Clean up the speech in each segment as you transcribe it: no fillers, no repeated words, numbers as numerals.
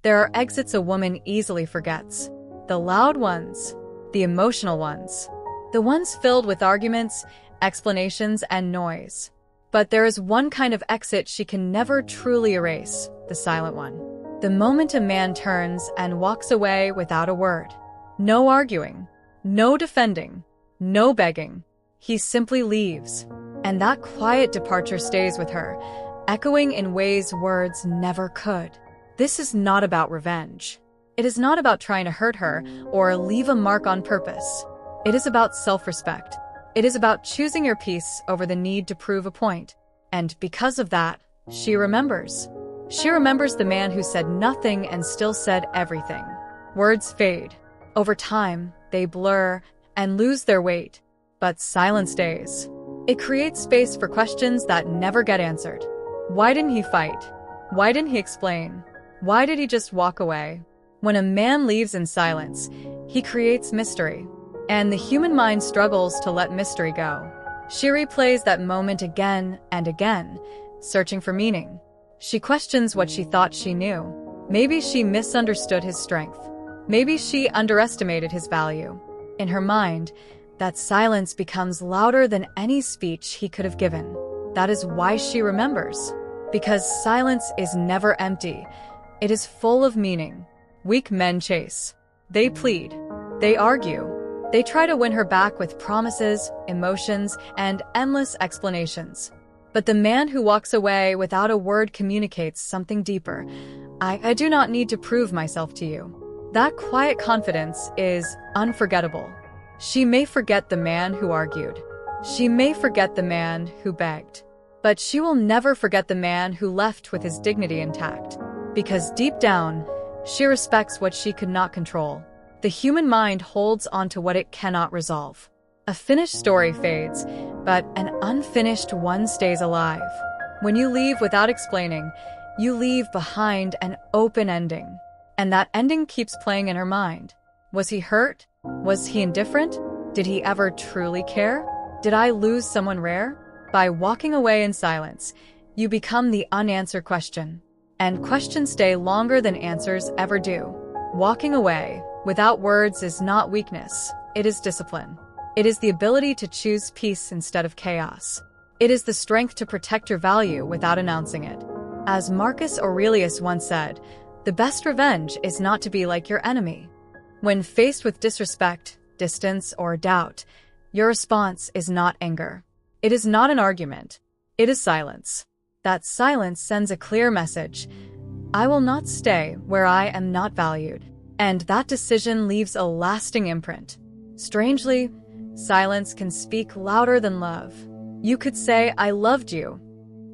There are exits a woman easily forgets. The loud ones, the emotional ones, the ones filled with arguments, explanations, and noise. But there is one kind of exit she can never truly erase, the silent one. The moment a man turns and walks away without a word. No arguing, no defending, no begging. He simply leaves. And that quiet departure stays with her, echoing in ways words never could. This is not about revenge. It is not about trying to hurt her or leave a mark on purpose. It is about self-respect. It is about choosing your peace over the need to prove a point. And because of that, she remembers. She remembers the man who said nothing and still said everything. Words fade. Over time, they blur and lose their weight. But silence stays. It creates space for questions that never get answered. Why didn't he fight? Why didn't he explain? Why did he just walk away? When a man leaves in silence, he creates mystery. And the human mind struggles to let mystery go. She replays that moment again and again, searching for meaning. She questions what she thought she knew. Maybe she misunderstood his strength. Maybe she underestimated his value. In her mind, that silence becomes louder than any speech he could have given. That is why she remembers. Because silence is never empty. It is full of meaning. Weak men chase. They plead. They argue. They try to win her back with promises, emotions, and endless explanations. But the man who walks away without a word communicates something deeper. I do not need to prove myself to you. That quiet confidence is unforgettable. She may forget the man who argued. She may forget the man who begged. But she will never forget the man who left with his dignity intact. Because deep down, she respects what she could not control. The human mind holds onto what it cannot resolve. A finished story fades, but an unfinished one stays alive. When you leave without explaining, you leave behind an open ending. And that ending keeps playing in her mind. Was he hurt? Was he indifferent? Did he ever truly care? Did I lose someone rare? By walking away in silence, you become the unanswered question. And questions stay longer than answers ever do. Walking away without words is not weakness, it is discipline. It is the ability to choose peace instead of chaos. It is the strength to protect your value without announcing it. As Marcus Aurelius once said, the best revenge is not to be like your enemy. When faced with disrespect, distance, or doubt, your response is not anger. It is not an argument. It is silence. That silence sends a clear message. I will not stay where I am not valued. And that decision leaves a lasting imprint. Strangely, silence can speak louder than love. You could say, I loved you.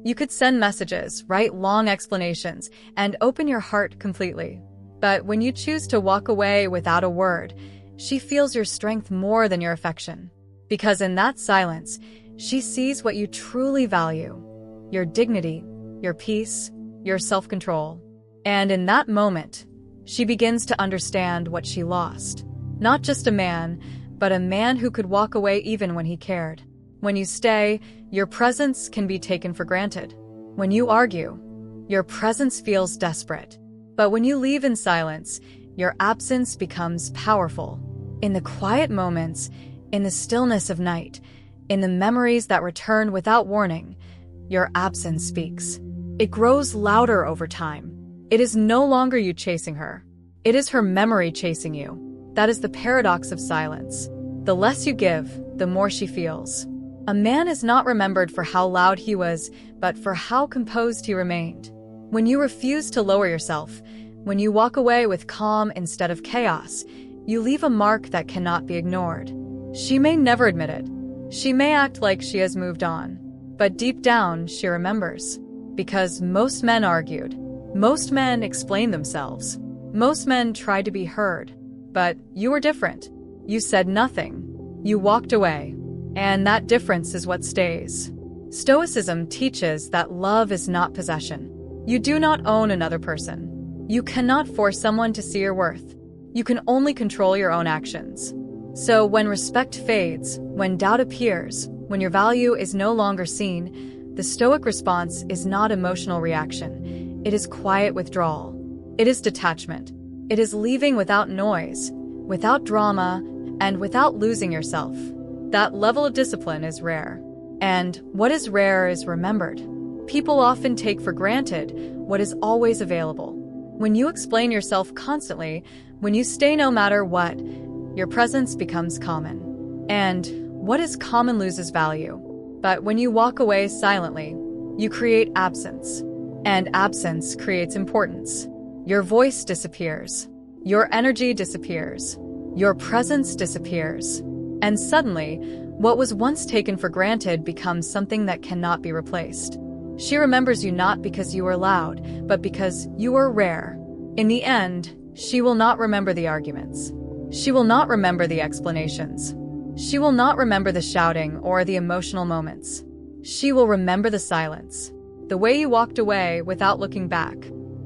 You could send messages, write long explanations, and open your heart completely. But when you choose to walk away without a word, she feels your strength more than your affection. Because in that silence, she sees what you truly value. Your dignity, your peace, your self-control. And in that moment, she begins to understand what she lost. Not just a man, but a man who could walk away even when he cared. When you stay, your presence can be taken for granted. When you argue, your presence feels desperate. But when you leave in silence, your absence becomes powerful. In the quiet moments, in the stillness of night, in the memories that return without warning, your absence speaks. It grows louder over time. It is no longer you chasing her. It is her memory chasing you. That is the paradox of silence. The less you give, the more she feels. A man is not remembered for how loud he was, but for how composed he remained. When you refuse to lower yourself, when you walk away with calm instead of chaos, you leave a mark that cannot be ignored. She may never admit it. She may act like she has moved on. But deep down, she remembers. Because most men argued. Most men explained themselves. Most men tried to be heard. But you were different. You said nothing. You walked away. And that difference is what stays. Stoicism teaches that love is not possession. You do not own another person. You cannot force someone to see your worth. You can only control your own actions. So when respect fades, when doubt appears, when your value is no longer seen, the Stoic response is not emotional reaction. It is quiet withdrawal. It is detachment. It is leaving without noise, without drama, and without losing yourself. That level of discipline is rare. And what is rare is remembered. People often take for granted what is always available. When you explain yourself constantly, when you stay no matter what, your presence becomes common. And what is common loses value. But when you walk away silently, you create absence. And absence creates importance. Your voice disappears. Your energy disappears. Your presence disappears. And suddenly, what was once taken for granted becomes something that cannot be replaced. She remembers you not because you were loud, but because you were rare. In the end, she will not remember the arguments. She will not remember the explanations. She will not remember the shouting or the emotional moments. She will remember the silence, the way you walked away without looking back,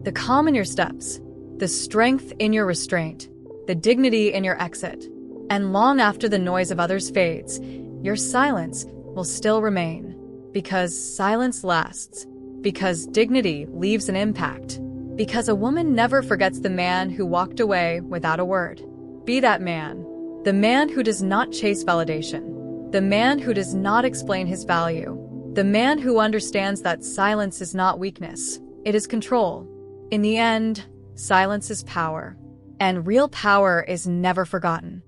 the calm in your steps, the strength in your restraint, the dignity in your exit. And long after the noise of others fades, your silence will still remain. Because silence lasts. Because dignity leaves an impact. Because a woman never forgets the man who walked away without a word. Be that man. The man who does not chase validation. The man who does not explain his value. The man who understands that silence is not weakness. It is control. In the end, silence is power. And real power is never forgotten.